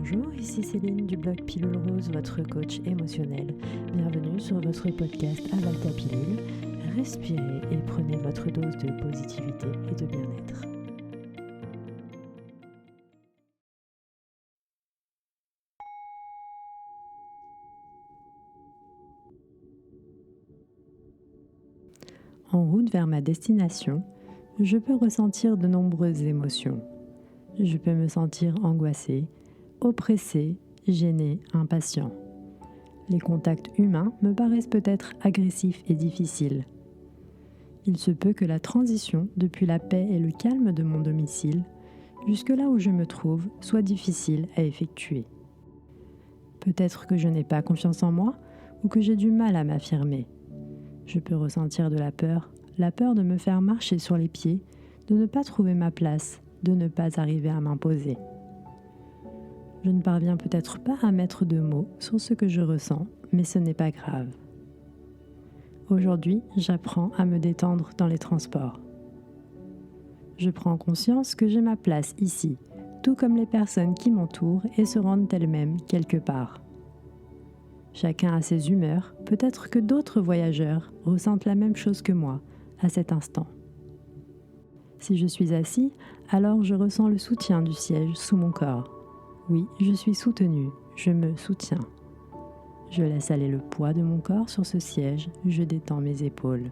Bonjour, ici Céline du blog Pilule Rose, votre coach émotionnel. Bienvenue sur votre podcast Avale ta pilule. Respirez et prenez votre dose de positivité et de bien-être. En route vers ma destination, je peux ressentir de nombreuses émotions. Je peux me sentir angoissé, oppressé, gêné, impatient. Les contacts humains me paraissent peut-être agressifs et difficiles. Il se peut que la transition depuis la paix et le calme de mon domicile jusque là où je me trouve soit difficile à effectuer. Peut-être que je n'ai pas confiance en moi ou que j'ai du mal à m'affirmer. Je peux ressentir de la peur de me faire marcher sur les pieds, de ne pas trouver ma place, de ne pas arriver à m'imposer. Je ne parviens peut-être pas à mettre de mots sur ce que je ressens, mais ce n'est pas grave. Aujourd'hui, j'apprends à me détendre dans les transports. Je prends conscience que j'ai ma place ici, tout comme les personnes qui m'entourent et se rendent elles-mêmes quelque part. Chacun a ses humeurs, peut-être que d'autres voyageurs ressentent la même chose que moi à cet instant. Si je suis assis, alors je ressens le soutien du siège sous mon corps. Oui, je suis soutenu, je me soutiens. Je laisse aller le poids de mon corps sur ce siège, je détends mes épaules.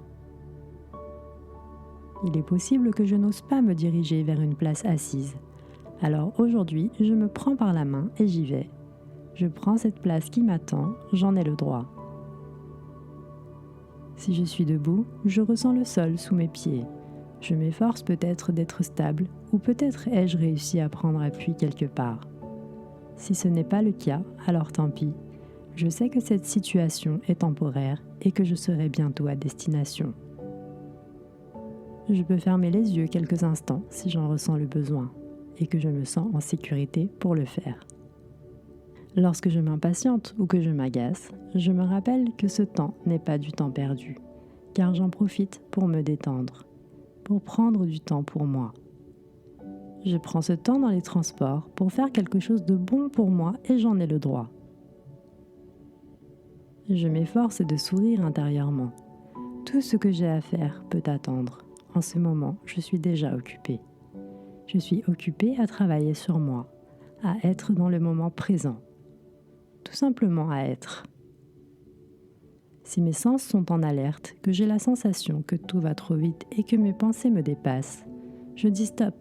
Il est possible que je n'ose pas me diriger vers une place assise. Alors aujourd'hui, je me prends par la main et j'y vais. Je prends cette place qui m'attend, j'en ai le droit. Si je suis debout, je ressens le sol sous mes pieds. Je m'efforce peut-être d'être stable ou peut-être ai-je réussi à prendre appui quelque part. Si ce n'est pas le cas, alors tant pis. Je sais que cette situation est temporaire et que je serai bientôt à destination. Je peux fermer les yeux quelques instants si j'en ressens le besoin et que je me sens en sécurité pour le faire. Lorsque je m'impatiente ou que je m'agace, je me rappelle que ce temps n'est pas du temps perdu, car j'en profite pour me détendre, pour prendre du temps pour moi. Je prends ce temps dans les transports pour faire quelque chose de bon pour moi et j'en ai le droit. Je m'efforce de sourire intérieurement. Tout ce que j'ai à faire peut attendre. En ce moment, je suis déjà occupée. Je suis occupée à travailler sur moi, à être dans le moment présent. Tout simplement à être. Si mes sens sont en alerte, que j'ai la sensation que tout va trop vite et que mes pensées me dépassent, je dis stop.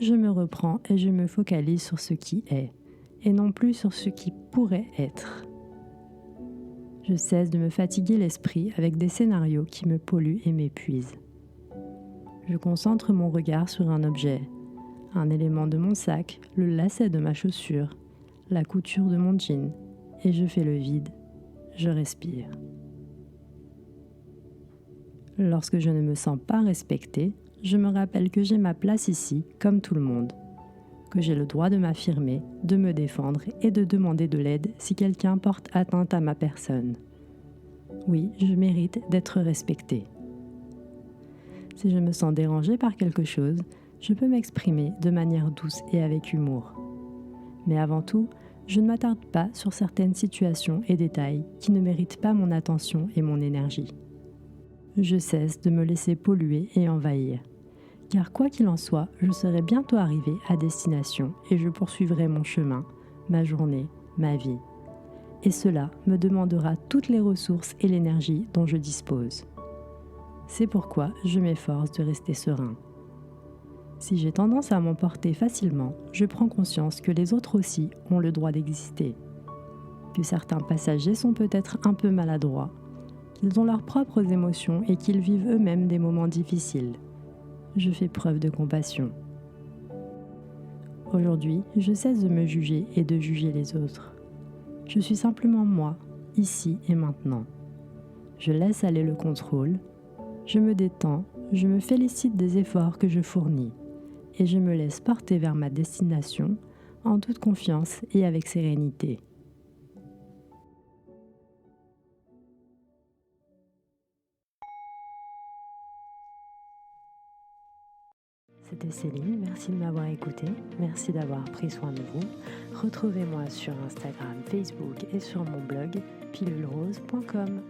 Je me reprends et je me focalise sur ce qui est, et non plus sur ce qui pourrait être. Je cesse de me fatiguer l'esprit avec des scénarios qui me polluent et m'épuisent. Je concentre mon regard sur un objet, un élément de mon sac, le lacet de ma chaussure, la couture de mon jean, et je fais le vide. Je respire. Lorsque je ne me sens pas respectée, je me rappelle que j'ai ma place ici, comme tout le monde, que j'ai le droit de m'affirmer, de me défendre et de demander de l'aide si quelqu'un porte atteinte à ma personne. Oui, je mérite d'être respectée. Si je me sens dérangée par quelque chose, je peux m'exprimer de manière douce et avec humour. Mais avant tout, je ne m'attarde pas sur certaines situations et détails qui ne méritent pas mon attention et mon énergie. Je cesse de me laisser polluer et envahir. Car quoi qu'il en soit, je serai bientôt arrivé à destination et je poursuivrai mon chemin, ma journée, ma vie. Et cela me demandera toutes les ressources et l'énergie dont je dispose. C'est pourquoi je m'efforce de rester serein. Si j'ai tendance à m'emporter facilement, je prends conscience que les autres aussi ont le droit d'exister, que certains passagers sont peut-être un peu maladroits, qu'ils ont leurs propres émotions et qu'ils vivent eux-mêmes des moments difficiles. Je fais preuve de compassion. Aujourd'hui, je cesse de me juger et de juger les autres. Je suis simplement moi, ici et maintenant. Je laisse aller le contrôle, je me détends, je me félicite des efforts que je fournis et je me laisse porter vers ma destination en toute confiance et avec sérénité. c'était Céline, merci de m'avoir écouté, merci d'avoir pris soin de vous. Retrouvez-moi sur Instagram, Facebook et sur mon blog pilulrose.com.